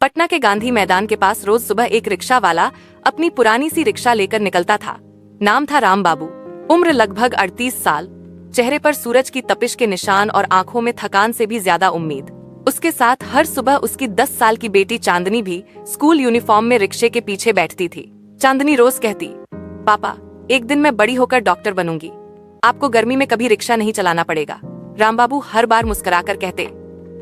पटना के गांधी मैदान के पास रोज सुबह एक रिक्शा वाला अपनी पुरानी सी रिक्शा लेकर निकलता था। नाम था राम बाबू। उम्र लगभग 38 साल। चेहरे पर सूरज की तपिश के निशान और आंखों में थकान से भी ज्यादा उम्मीद। उसके साथ हर सुबह उसकी 10 साल की बेटी चांदनी भी स्कूल यूनिफॉर्म में रिक्शे के पीछे बैठती थी। चांदनी रोज कहती, पापा एक दिन मैं बड़ी होकर डॉक्टर बनूंगी, आपको गर्मी में कभी रिक्शा नहीं चलाना पड़ेगा। राम बाबू हर बार मुस्कुराकर कहते,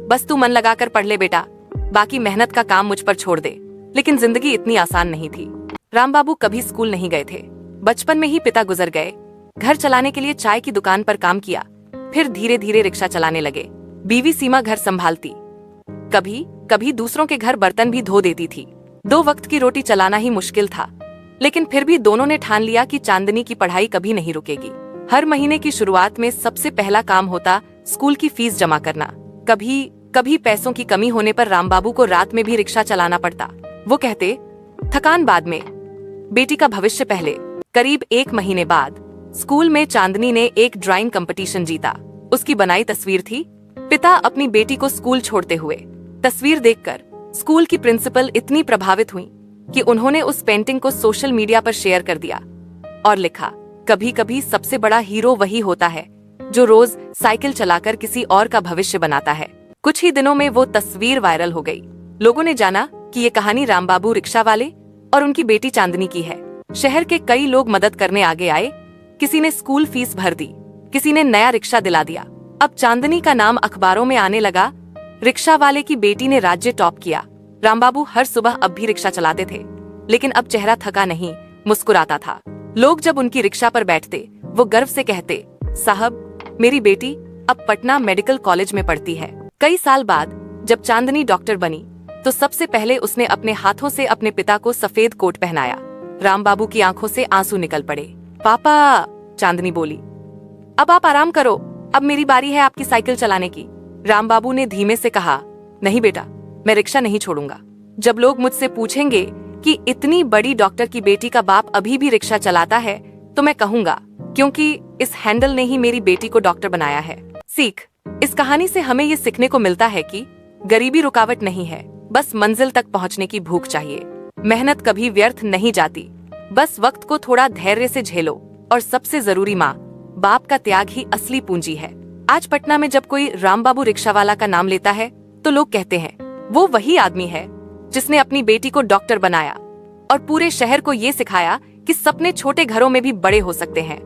बस तू मन लगाकर पढ़ ले बेटा, बाकी मेहनत का काम मुझ पर छोड़ दे। लेकिन जिंदगी इतनी आसान नहीं थी। राम बाबू कभी स्कूल नहीं गए थे। बचपन में ही पिता गुजर गए। घर चलाने के लिए चाय की दुकान पर काम किया, फिर धीरे धीरे रिक्शा चलाने लगे। बीवी सीमा घर संभालती, कभी कभी दूसरों के घर बर्तन भी धो देती थी। 2 वक्त की रोटी चलाना ही मुश्किल था, लेकिन फिर भी दोनों ने ठान लिया कि चांदनी की पढ़ाई कभी नहीं रुकेगी। हर महीने की शुरुआत में सबसे पहला काम होता स्कूल की फीस जमा करना। कभी कभी पैसों की कमी होने पर राम बाबू को रात में भी रिक्शा चलाना पड़ता। वो कहते, थकान बाद में, बेटी का भविष्य पहले। करीब 1 महीने बाद स्कूल में चांदनी ने एक ड्राइंग कंपटीशन जीता। उसकी बनाई तस्वीर थी पिता अपनी बेटी को स्कूल छोड़ते हुए। तस्वीर देखकर स्कूल की प्रिंसिपल इतनी प्रभावित हुई कि उन्होंने उस पेंटिंग को सोशल मीडिया पर शेयर कर दिया और लिखा, कभी कभी सबसे बड़ा हीरो वही होता है जो रोज साइकिल चलाकर किसी और का भविष्य बनाता है। कुछ ही दिनों में वो तस्वीर वायरल हो गई। लोगों ने जाना कि ये कहानी राम बाबू रिक्शा वाले और उनकी बेटी चांदनी की है। शहर के कई लोग मदद करने आगे आए। किसी ने स्कूल फीस भर दी, किसी ने नया रिक्शा दिला दिया। अब चांदनी का नाम अखबारों में आने लगा। रिक्शा वाले की बेटी ने राज्य टॉप किया। राम बाबू हर सुबह अब भी रिक्शा चलाते थे, लेकिन अब चेहरा थका नहीं, मुस्कुराता था। लोग जब उनकी रिक्शा पर बैठते, वो गर्व से कहते, साहब मेरी बेटी अब पटना मेडिकल कॉलेज में पढ़ती है। कई साल बाद जब चांदनी डॉक्टर बनी, तो सबसे पहले उसने अपने हाथों से अपने पिता को सफेद कोट पहनाया। राम बाबू की आंखों से आंसू निकल पड़े। पापा, चांदनी बोली, अब आप आराम करो, अब मेरी बारी है आपकी साइकिल चलाने की। राम बाबू ने धीमे से कहा, नहीं बेटा, मैं रिक्शा नहीं छोड़ूंगा। जब लोग मुझसे पूछेंगे कि इतनी बड़ी डॉक्टर की बेटी का बाप अभी भी रिक्शा चलाता है, तो मैं कहूंगा, क्योंकि इस हैंडल ने ही मेरी बेटी को डॉक्टर बनाया है। सीख, इस कहानी से हमें ये सीखने को मिलता है कि गरीबी रुकावट नहीं है, बस मंजिल तक पहुंचने की भूख चाहिए। मेहनत कभी व्यर्थ नहीं जाती, बस वक्त को थोड़ा धैर्य से झेलो। और सबसे जरूरी, माँ बाप का त्याग ही असली पूंजी है। आज पटना में जब कोई राम बाबू रिक्शा वाला का नाम लेता है, तो लोग कहते हैं, वो वही आदमी है जिसने अपनी बेटी को डॉक्टर बनाया और पूरे शहर को ये सिखाया कि सपने छोटे घरों में भी बड़े हो सकते हैं।